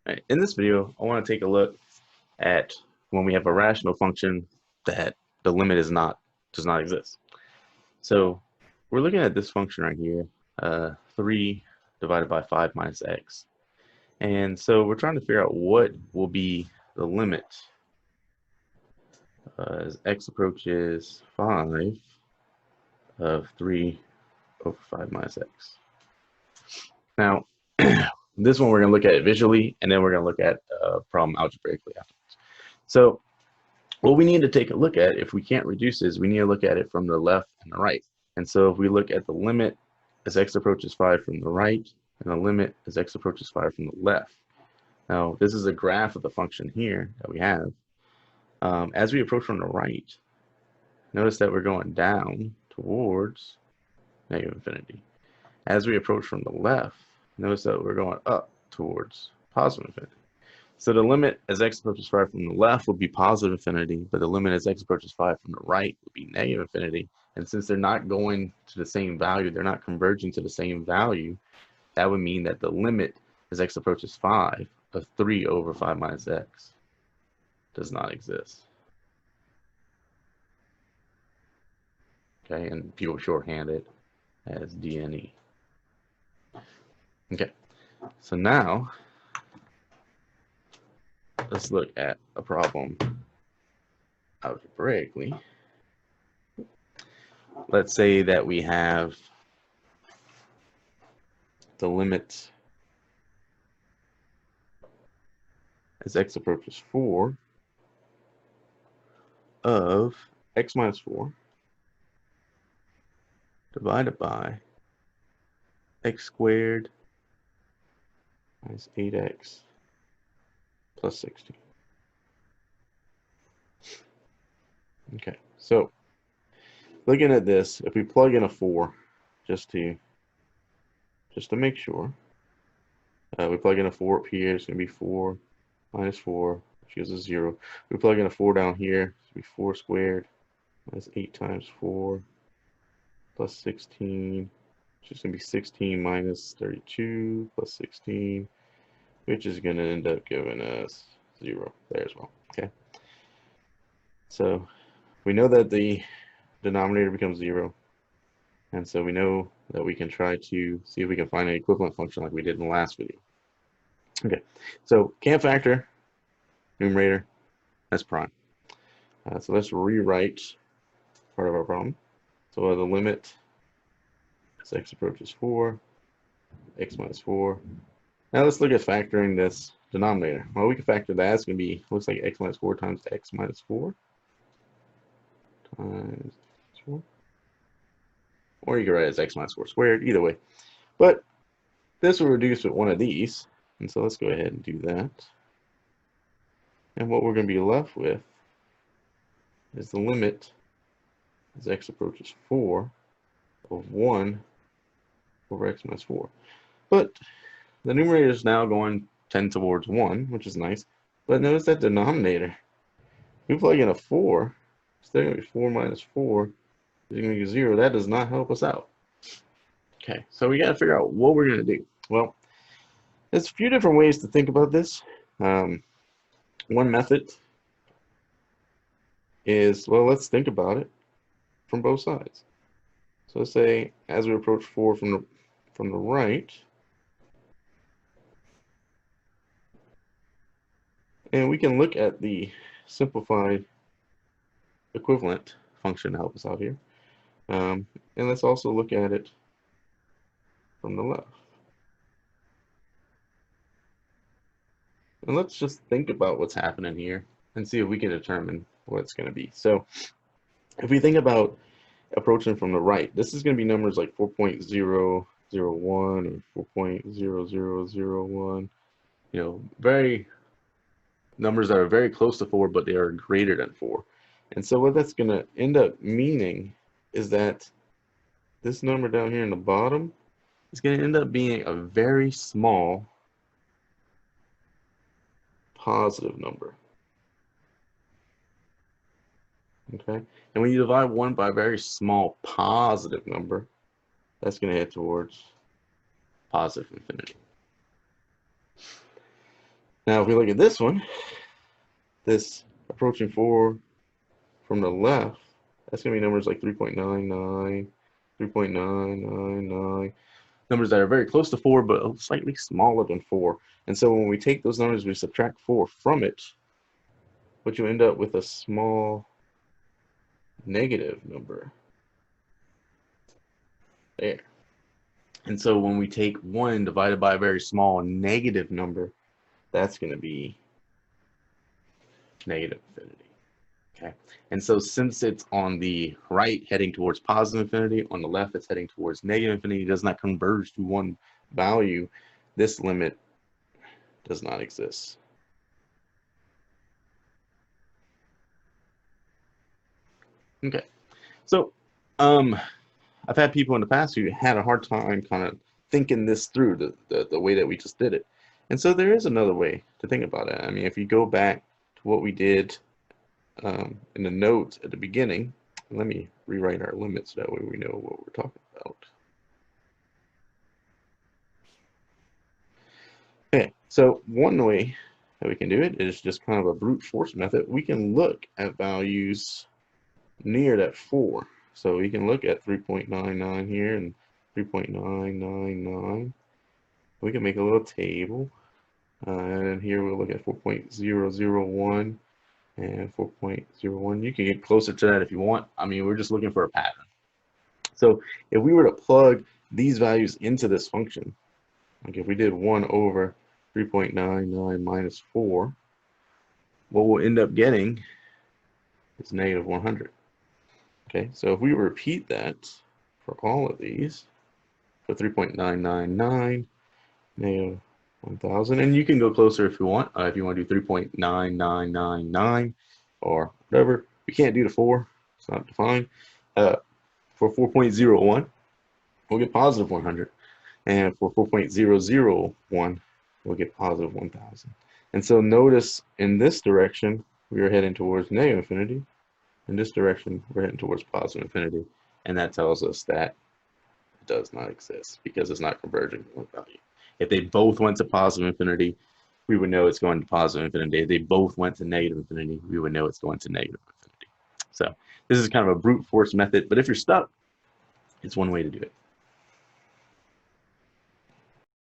Right, in this video, I want to take a look at when we have a rational function that the limit does not exist. So we're looking at this function right here, 3 divided by 5 minus x. And so we're trying to figure out what will be the limit as x approaches 5 of 3 over 5 minus x. Now, this one we're going to look at it visually, and then we're going to look at a problem algebraically afterwards. So what we need to take a look at, if we can't reduce this, we need to look at it from the left and the right. And so if we look at the limit as x approaches 5 from the right, and the limit as x approaches 5 from the left. Now, this is a graph of the function here that we have. As we approach from the right, notice that we're going down towards negative infinity. As we approach from the left, notice that we're going up towards positive infinity. So the limit as x approaches 5 from the left would be positive infinity, but the limit as x approaches 5 from the right would be negative infinity. And since they're not going to the same value, they're not converging to the same value, that would mean that the limit as x approaches 5 of 3 over 5 minus x does not exist. Okay, and people shorthand it as DNE. Okay, so now let's look at a problem algebraically. Let's say that we have the limit as x approaches 4 of x minus 4 divided by x squared minus 8x plus 16. Okay, so looking at this, if we plug in a 4 just to make sure, we plug in a 4 up here, it's going to be 4 minus 4, which gives us 0. We plug in a 4 down here, it's going to be 4 squared minus 8 times 4 plus 16, which is going to be 16 minus 32 plus 16, which is going to end up giving us 0 there as well. Okay, so we know that the denominator becomes 0, and so we know that we can try to see if we can find an equivalent function like we did in the last video. Okay, so can't factor numerator as prime. So let's rewrite part of our problem. So the limit as x approaches 4, x minus 4. Now let's look at factoring this denominator. Well, we can factor that. It's going to be, looks like x minus 4 times x minus 4 times 4. Or you can write it as x minus 4 squared, either way. But this will reduce with one of these. And so let's go ahead and do that. And what we're going to be left with is the limit as x approaches 4 of 1 over x minus 4. But the numerator is now going 10 towards 1, which is nice. But notice that denominator, we plug in a 4, it's still going to be 4 minus 4 is going to be 0. That does not help us out. Okay, so we got to figure out what we're going to do. Well, there's a few different ways to think about this. One method is, well, let's think about it from both sides. So let's say as we approach 4 from the right, and we can look at the simplified equivalent function to help us out here. And let's also look at it from the left. And let's just think about what's happening here and see if we can determine what it's going to be. So if we think about approaching from the right, this is going to be numbers like 4.001 or 4.0001, you know, very numbers that are very close to 4, but they are greater than 4. And so what that's going to end up meaning is that this number down here in the bottom is going to end up being a very small positive number. Okay, and when you divide 1 by a very small positive number, that's going to head towards positive infinity. Now, if we look at this one, this approaching 4 from the left, that's going to be numbers like 3.99, 3.999, numbers that are very close to 4, but slightly smaller than 4. And so when we take those numbers, we subtract 4 from it, but you end up with a small negative number there. And so when we take 1 divided by a very small negative number, that's going to be negative infinity. Okay, and so since it's on the right heading towards positive infinity, on the left it's heading towards negative infinity, it does not converge to one value, this limit does not exist. Okay, so I've had people in the past who had a hard time kind of thinking this through the way that we just did it. And so there is another way to think about it. I mean, if you go back to what we did in the notes at the beginning, let me rewrite our limits so that way we know what we're talking about. Okay, so one way that we can do it is just kind of a brute force method. We can look at values near that 4. So we can look at 3.99 here and 3.999. We can make a little table. And here we'll look at 4.001 and 4.01. You can get closer to that if you want. I mean, we're just looking for a pattern. So if we were to plug these values into this function, like if we did 1 over 3.99 minus 4, what we'll end up getting is negative 100. Okay, so if we repeat that for all of these, for 3.999, negative 1,000, and you can go closer if you want. If you want to do 3.9999 or whatever, we can't do the 4, it's not defined. For 4.01, we'll get positive 100, and for 4.001, we'll get positive 1,000. And so notice in this direction, we are heading towards negative infinity. In this direction, we're heading towards positive infinity, and that tells us that it does not exist because it's not converging to one value. If they both went to positive infinity, we would know it's going to positive infinity. If they both went to negative infinity, we would know it's going to negative infinity. So this is kind of a brute force method, but if you're stuck, it's one way to do it.